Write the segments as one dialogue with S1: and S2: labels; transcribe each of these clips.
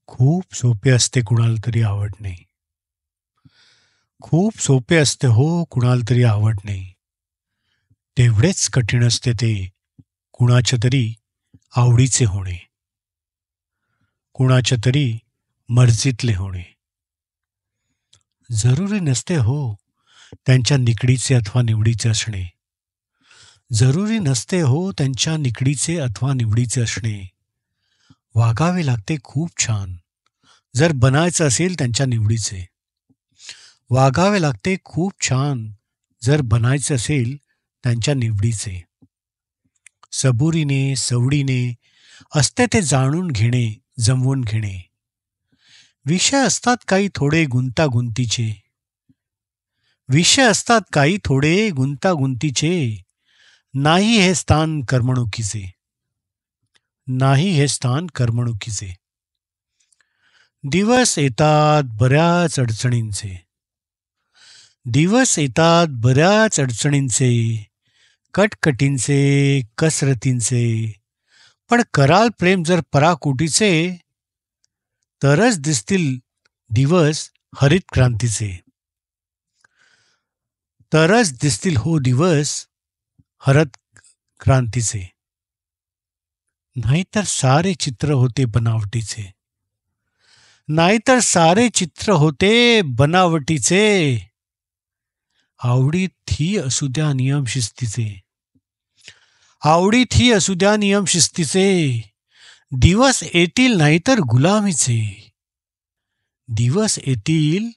S1: खूप सोपे असते कुणाला तरी आवडणे. खूप सोपे असते हो कुणाला तरी आवडणे. तेवढेच कठीण असते ते कुणाच्या तरी आवडीचे होणे. कुणाच्या तरी मर्जीतले होणे. जरुरी नसते हो त्यांच्या निकडीचे अथवा निवडीचे असणे. जरुरी नसते हो त्यांच्या निकडीचे अथवा निवडीचे असणे. वागावे लागते खूप छान जर बनायचं असेल त्यांच्या निवडीचे. वागावे लागते खूप छान जर बनायचे असेल त्यांच्या निवडीचे. सबुरीने सवडीने असते ते जाणून घेणे, जमवून घेणे. विषय असतात काही थोडे गुंतागुंतीचे. विषय असतात काही थोडे गुंतागुंतीचे. नाही हे स्थान करमणुकीचे. नाही हे स्थान करमणुकीचे. दिवस येतात बऱ्याच अडचणींचे. दिवस येतात बऱ्याच अडचणींचे, कटकटींचे, कसरतींचे. पण कराल प्रेम जर पराकोटीचे, तरच दिसतील दिवस हरित क्रांतीचे. तरच दिसतील हो दिवस हरित क्रांतीचे. नाहीतर सारे चित्र होते बनावटीचे. नाहीतर सारे चित्र होते बनावटीचे. आवडीत ही असू द्या नियम शिस्तीचे. आवडीत ही असू द्या नियम शिस्तीचे. दिवस येतील नाहीतर गुलामीचे. दिवस येतील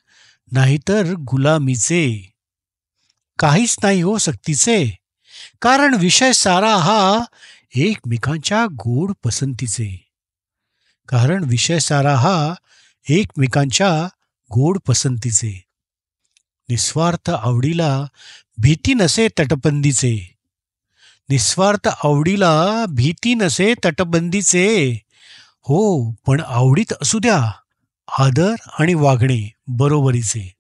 S1: नाहीतर गुलामीचे. काहीच नाही हो सक्तीचे, कारण विषय सारा हा एकमेकांच्या गोड पसंतीचे. कारण विषय सारा हा एकमेकांच्या गोड पसंतीचे. निस्वार्थ आवडीला भीती नसे तटबंदीचे. निस्वार्थ आवडीला भीती नसे तटबंदीचे. हो, पण आवडीत असू द्या आदर आणि वागणे बरोबरीचे.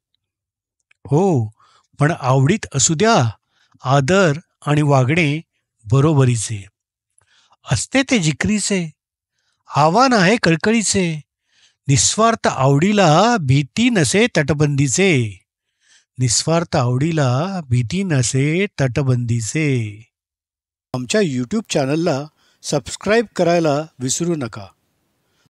S1: हो, पण आवडीत असू द्या आदर आणि वागणे बरोबरीचे. असते ते जिकरीचे, आव्हान आहे कळकळीचे. निस्वार्थ आवडीला भीती नसे तटबंदीचे. निस्वार्थ आवडीला भीती नसे तटबंदीचे. आमच्या यूट्यूब चॅनलला सबस्क्राईब करायला विसरू नका.